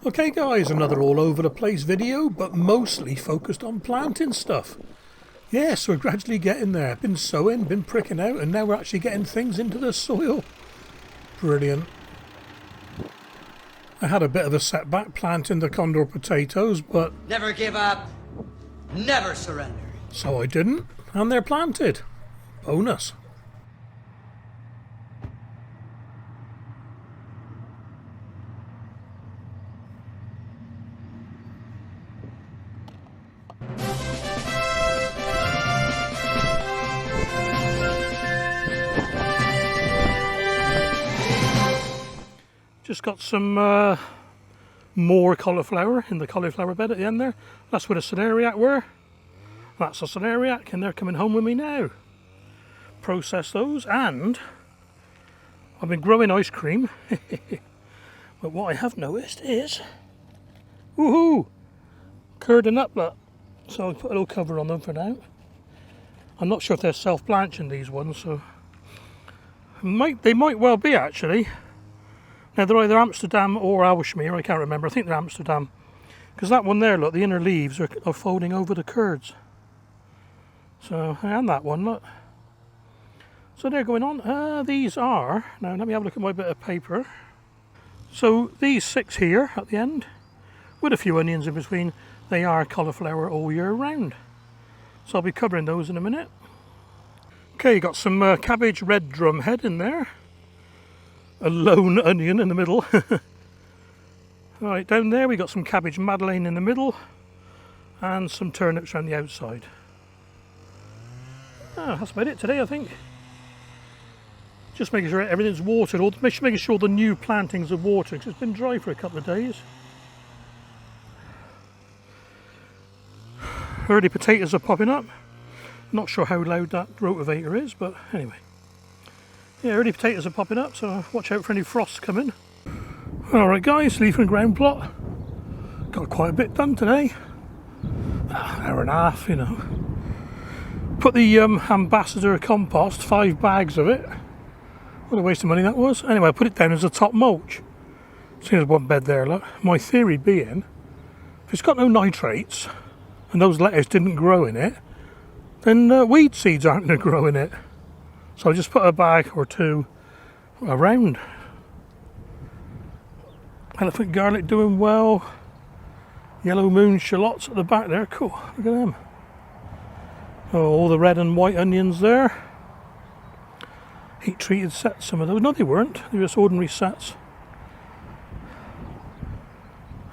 Okay guys, another all over the place video, but mostly focused on planting stuff. Yes, we're gradually getting there. Been sowing, been pricking out, and now we're actually getting things into the soil. Brilliant. I had a bit of a setback planting the Kondor potatoes, but... Never give up, never surrender. So I didn't, and they're planted. Bonus. Just got some more cauliflower in the cauliflower bed at the end there. That's where the celeriac were. That's a celeriac, and they're coming home with me now. Process those, and I've been growing ice cream. But what I have noticed is, woohoo, curd and nut. So I'll put a little cover on them for now. I'm not sure if they're self-blanching, these ones, so they might well be actually. Now they're either Amsterdam or Aalsmeer, I can't remember. I think they're Amsterdam. Because that one there, look, the inner leaves are folding over the curds. So, and that one, look. So they're going on. These are, now let me have a look at my bit of paper. So these 6 here at the end, with a few onions in between, they are cauliflower all year round. So I'll be covering those in a minute. Okay, got some cabbage red drumhead in there. A lone onion in the middle. Right, down there we got some cabbage madeleine in the middle and some turnips around the outside. That's about it today, I think. Just making sure everything's watered, or making sure the new plantings are watered, because it's been dry for a couple of days. Early potatoes are popping up. Not sure how loud that rotavator is, but anyway. Yeah, early potatoes are popping up, so watch out for any frosts coming. Alright guys, leaf and ground plot. Got quite a bit done today. An hour and a half, you know. Put the ambassador compost, 5 bags of it. What a waste of money that was. Anyway, I put it down as a top mulch. So there's one bed there, look. My theory being, if it's got no nitrates, and those lettuce didn't grow in it, then weed seeds aren't going to grow in it. So I just put a bag or 2 around. Elephant garlic doing well. Yellow moon shallots at the back there. Cool. Look at them. Oh, all the red and white onions there. Heat treated sets, some of those. No, they weren't. They were just ordinary sets.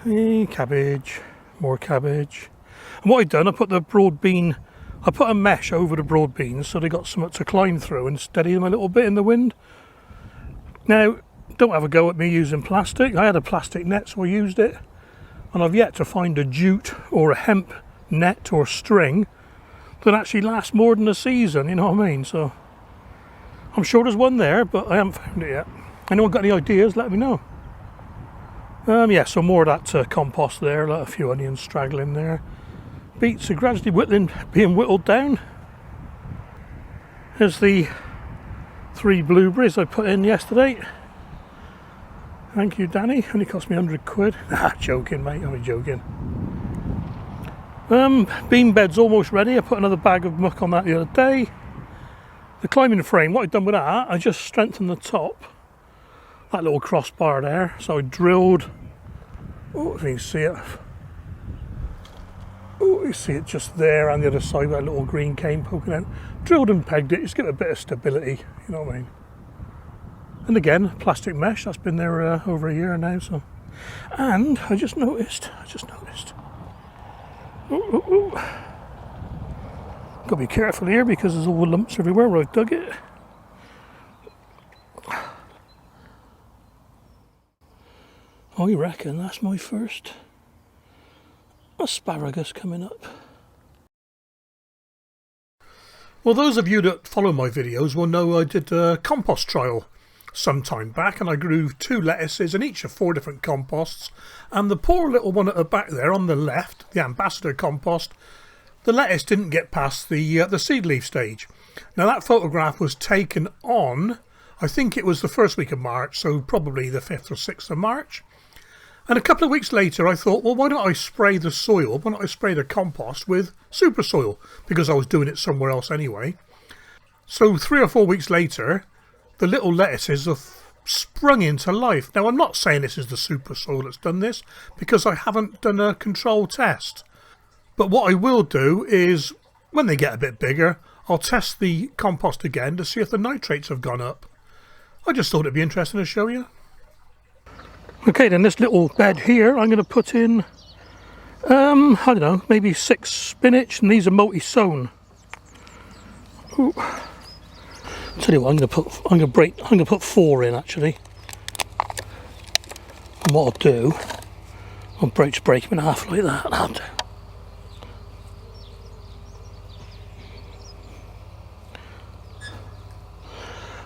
Hey, cabbage. More cabbage. And what I've done, I put the broad bean. I put a mesh over the broad beans so they got something to climb through and steady them a little bit in the wind. Now, don't have a go at me using plastic. I had a plastic net, so I used it. And I've yet to find a jute or a hemp net or string that actually lasts more than a season, you know what I mean? So, I'm sure there's one there, but I haven't found it yet. Anyone got any ideas, let me know. Yeah, so more of that compost there, like a few onions straggling there. Beets are gradually being whittled down. Here's the 3 blueberries I put in yesterday. Thank you, Danny. Only cost me 100 quid. Ah, joking, mate. I'm joking. Bean bed's almost ready. I put another bag of muck on that the other day. The climbing frame, what I've done with that, I just strengthened the top. That little crossbar there. So I drilled. Oh, if you can see it. Oh, you see it just there, and the other side with a little green cane poking out. Drilled and pegged it, just give it a bit of stability, you know what I mean. And again, plastic mesh, that's been there over a year now, so. And I just noticed. Ooh. Got to be careful here because there's all the lumps everywhere where I've dug it. Oh, you reckon that's my first asparagus coming up? Well, those of you that follow my videos will know I did a compost trial some time back, and I grew 2 lettuces in each of 4 different composts, and the poor little one at the back there on the left, the ambassador compost, the lettuce didn't get past the seed leaf stage. Now that photograph was taken on, I think it was the first week of March, so probably the 5th or 6th of March. And a couple of weeks later I thought, well, why don't I spray the soil, why don't I spray the compost with super soil, because I was doing it somewhere else anyway. So 3 or 4 weeks later, the little lettuces have sprung into life. Now I'm not saying this is the super soil that's done this, because I haven't done a control test. But what I will do is, when they get a bit bigger, I'll test the compost again to see if the nitrates have gone up. I just thought it'd be interesting to show you. Okay, then this little bed here, I'm going to put in, I don't know, maybe 6 spinach, and these are multi-sown. Ooh. Tell you what, I'm going to put 4 in actually. And what I'll do, I'll break them in half like that. That'll do.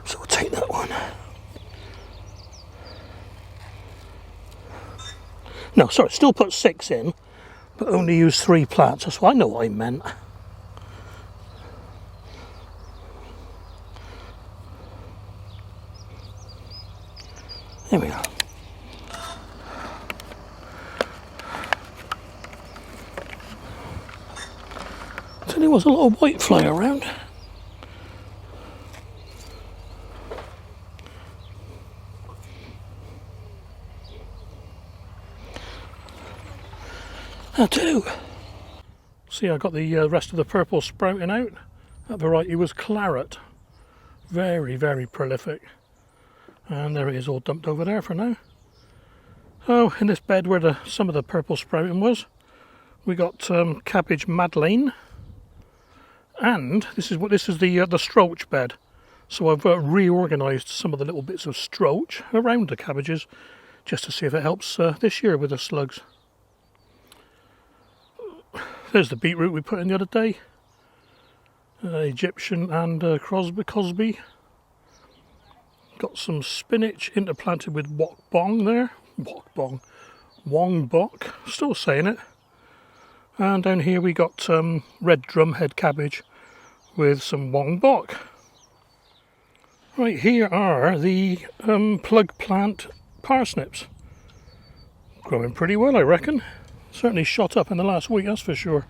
So we'll take that one. No, sorry, still put 6 in, but only use 3 plants. That's what I know what I meant. There we go. So there was a lot of white fly around. I do. See, I got the rest of the purple sprouting out. That variety was claret. Very, very prolific. And there it is all dumped over there for now. So in this bed where some of the purple sprouting was, we got cabbage Madeleine, and this is the stroach bed. So I've reorganised some of the little bits of stroach around the cabbages, just to see if it helps this year with the slugs. There's the beetroot we put in the other day, Egyptian and Cosby. Got some spinach interplanted with wok bong there. Wong bok, still saying it. And down here we got red drumhead cabbage with some wong bok. Right, here are the plug plant parsnips. Growing pretty well, I reckon. Certainly shot up in the last week, that's for sure.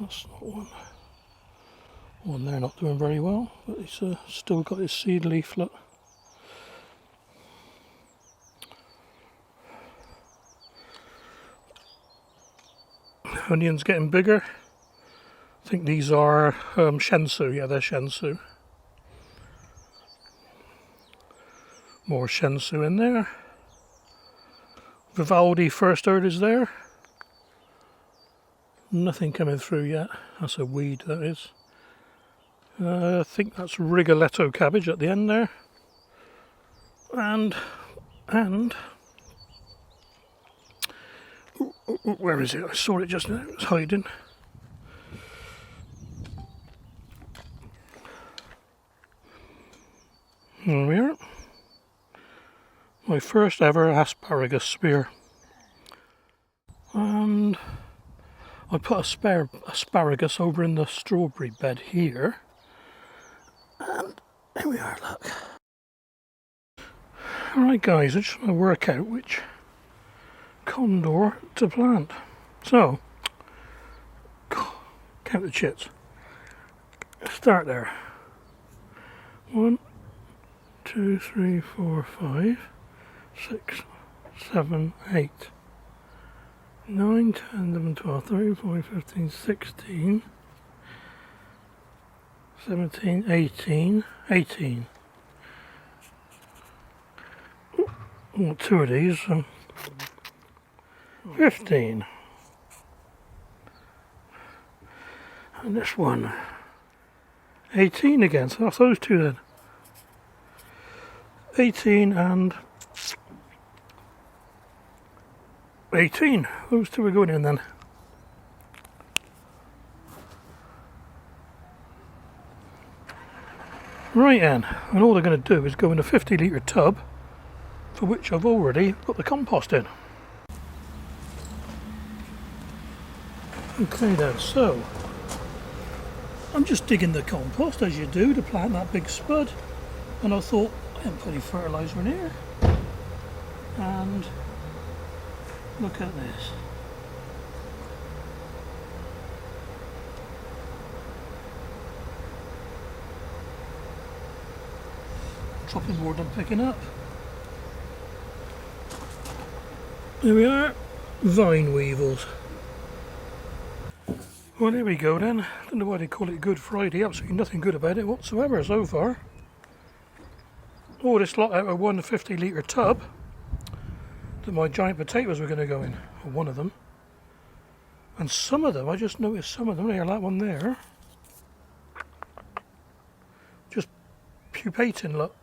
That's not one. One there not doing very well, but he's still got his seed leaflet. Onions getting bigger. I think these are shensu, yeah, they're shensu. More shensu in there. Vivaldi first earth is there. Nothing coming through yet. That's a weed, that is. I think that's Rigoletto cabbage at the end there. And where is it? I saw it just now. It was hiding. Here we are. My first ever asparagus spear. And I put a asparagus over in the strawberry bed here. And here we are, look. Alright guys, I just want to work out which Kondor to plant. So, count the chits. Start there. 1, 2, 3, 4, 5, 6, 7, 8, 9, 10, 11, 12, 13, 14, 15, 16, 17, 18, 18. Well, 2 of these, 15. And this one, 18 again, so that's those 2 then. 18 and 18, those 2 are going in then. Right then, and all they're going to do is go in a 50-litre tub, for which I've already put the compost in. Okay then, so I'm just digging the compost as you do to plant that big spud, and I thought I haven't put any fertiliser in here. And look at this. Dropping more than picking up. There we are, vine weevils. Well, here we go then. I don't know why they call it Good Friday. Absolutely nothing good about it whatsoever so far. Oh, this lot out of one 50-litre tub that my giant potatoes were going to go in, or one of them. And some of them, I just noticed some of them, there, that one there, just pupating, look.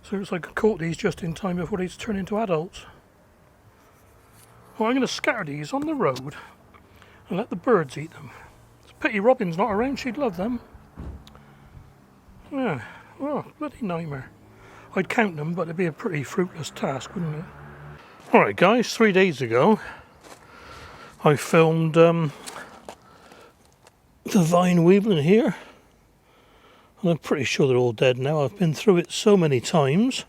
So it's like I caught these just in time before they turn into adults. Well, I'm going to scatter these on the road and let the birds eat them. It's a pity Robin's not around, she'd love them. Yeah, oh, bloody nightmare. I'd count them, but it'd be a pretty fruitless task, wouldn't it? Alright guys, 3 days ago I filmed the vine weevil in here. And I'm pretty sure they're all dead now. I've been through it so many times.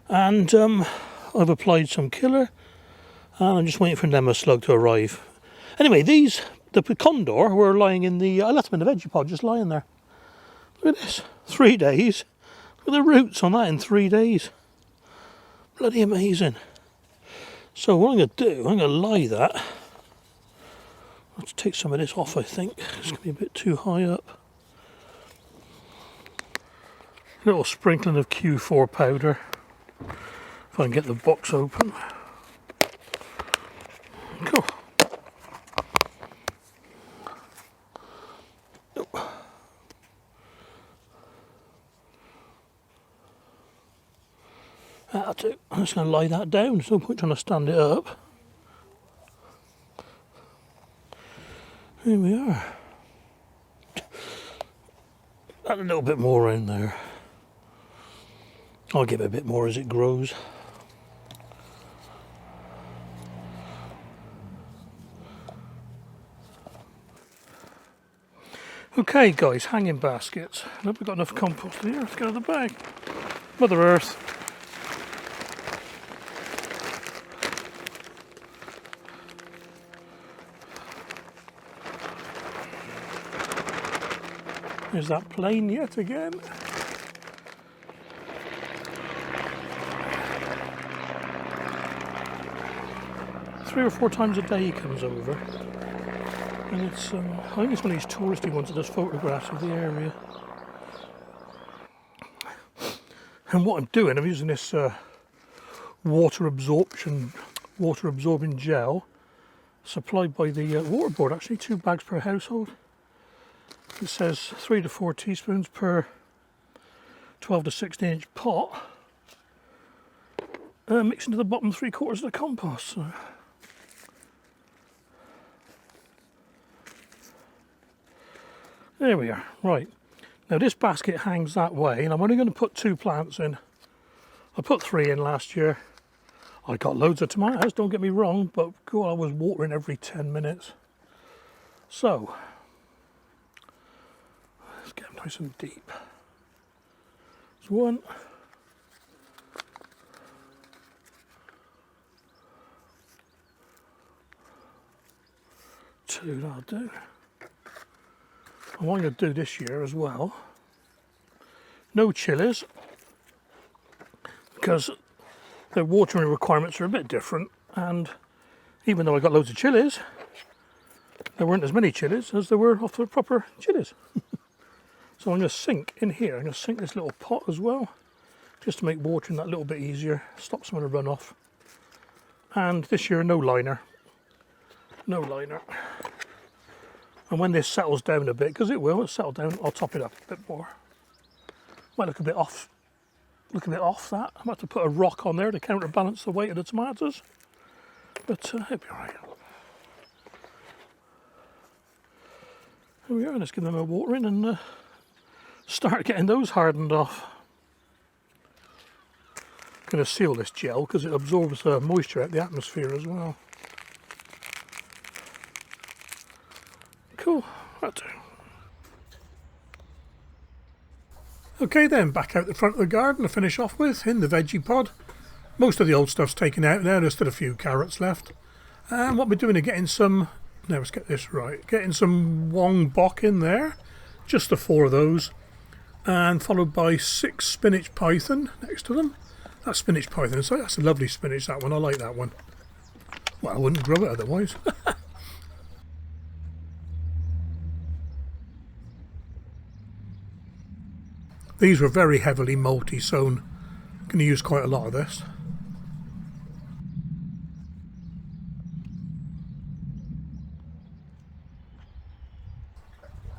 And I've applied some killer. And I'm just waiting for an slug to arrive. Anyway, the Kondor were lying in the... I left them in the Vegepod, just lying there. Look at this. 3 days. Look at the roots on that in 3 days. Bloody amazing. So what I'm going to do, I'm going to lie that. I'll have to take some of this off, I think. It's going to be a bit too high up. A little sprinkling of Q4 powder. If I can get the box open. Cool. That'll do. I'm just going to lie that down. There's no point trying to stand it up. Here we are. Add a little bit more in there. I'll give it a bit more as it grows. Okay guys, hanging baskets. I hope we've got enough compost here. Let's get out of the bag. Mother Earth. There's that plane yet again. Three or four times a day he comes over. And it's, I think it's one of these touristy ones that does photographs of the area. And what I'm doing, I'm using this water absorbing gel supplied by the water board, actually 2 bags per household. It says 3 to 4 teaspoons per 12 to 16 inch pot, mixed into the bottom 3/4 of the compost. So. There we are. Right, now this basket hangs that way, and I'm only going to put 2 plants in. I put 3 in last year. I got loads of tomatoes, don't get me wrong, but God, I was watering every 10 minutes. So let's get them nice and deep. There's 1. 2, that'll do. And what I'm going to do this year as well, no chilies, because their watering requirements are a bit different, and even though I got loads of chilies, there weren't as many chilies as there were off the proper chilies. So I'm going to sink in here, I'm going to sink this little pot as well, just to make watering that little bit easier, stop some of the runoff. And this year, no liner. No liner. And when this settles down a bit, because it will, it'll settle down, I'll top it up a bit more. Might look a bit off that. I might have to put a rock on there to counterbalance the weight of the tomatoes. But it'll be alright. There we are, let's give them a watering and start getting those hardened off. I'm going to seal this gel because it absorbs moisture out of the atmosphere as well. Cool, that'll do. Okay then, back out the front of the garden to finish off with in the Vegepod. Most of the old stuff's taken out now, there's still a few carrots left. And what we're doing is getting some, now let's get this right, getting some Wong Bok in there, just the 4 of those, and followed by 6 spinach python next to them. That's spinach python, so that's a lovely spinach, that one, I like that one. Well, I wouldn't grow it otherwise. These were very heavily multi-sown. I'm going to use quite a lot of this.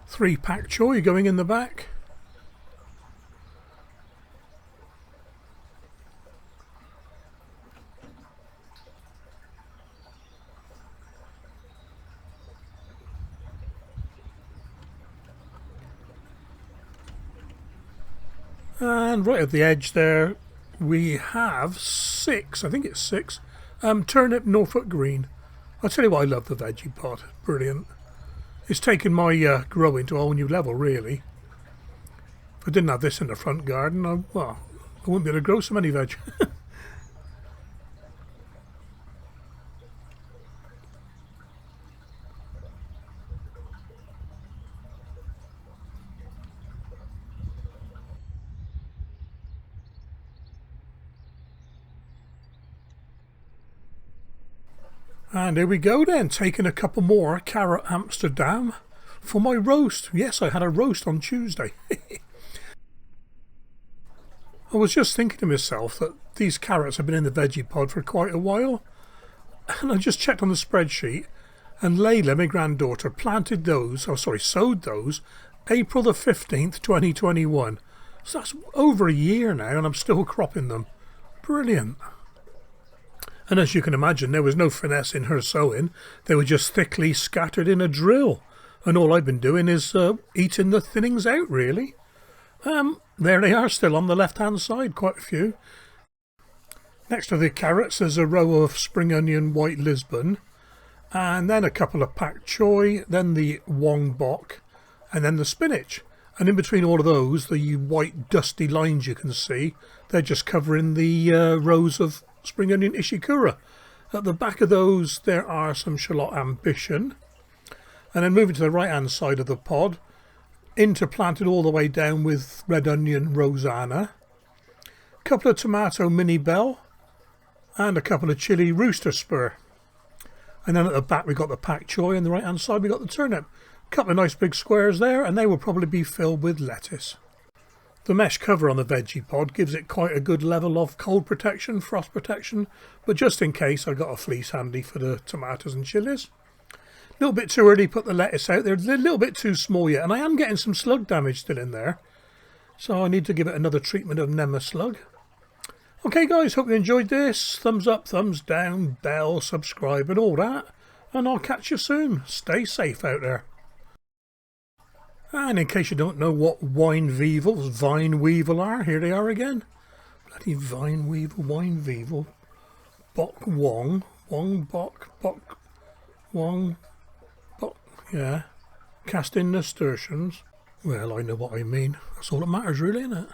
Three pak choy going in the back. And right at the edge there we have 6, I think it's 6, turnip Norfolk green. I'll tell you what, I love the Vegepod, brilliant. It's taken my growing to a whole new level really. If I didn't have this in the front garden, I wouldn't be able to grow so many veg. And here we go then, taking a couple more carrot Amsterdam for my roast. Yes, I had a roast on Tuesday. I was just thinking to myself that these carrots have been in the Vegepod for quite a while. And I just checked on the spreadsheet, and Layla, my granddaughter, sowed those April the 15th, 2021. So that's over a year now and I'm still cropping them. Brilliant. And as you can imagine, there was no finesse in her sowing. They were just thickly scattered in a drill. And all I've been doing is eating the thinnings out, really. There they are still on the left-hand side, quite a few. Next to the carrots, there's a row of spring onion white Lisbon. And then a couple of pak choy, then the Wong Bok, and then the spinach. And in between all of those, the white dusty lines you can see, they're just covering the rows of spring onion ishikura. At the back of those there are some shallot ambition, and then moving to the right hand side of the pod, interplanted all the way down with red onion rosanna, a couple of tomato mini bell, and a couple of chili rooster spur. And then at the back we got the pak choy, and the right hand side we got the turnip. A couple of nice big squares there, and they will probably be filled with lettuce. The mesh cover on the Vegepod gives it quite a good level of cold protection, frost protection, but just in case I got a fleece handy for the tomatoes and chilies. A little bit too early to put the lettuce out, they're a little bit too small yet, and I am getting some slug damage still in there, so I need to give it another treatment of Nema slug. Okay guys, hope you enjoyed this. Thumbs up, thumbs down, bell, subscribe and all that, and I'll catch you soon. Stay safe out there. And in case you don't know what vine weevil are, here they are again. Bloody vine weevil, wine weevil, bok wong, bok, wong, bok, yeah. Cast in nasturtiums. Well, I know what I mean. That's all that matters really, isn't it?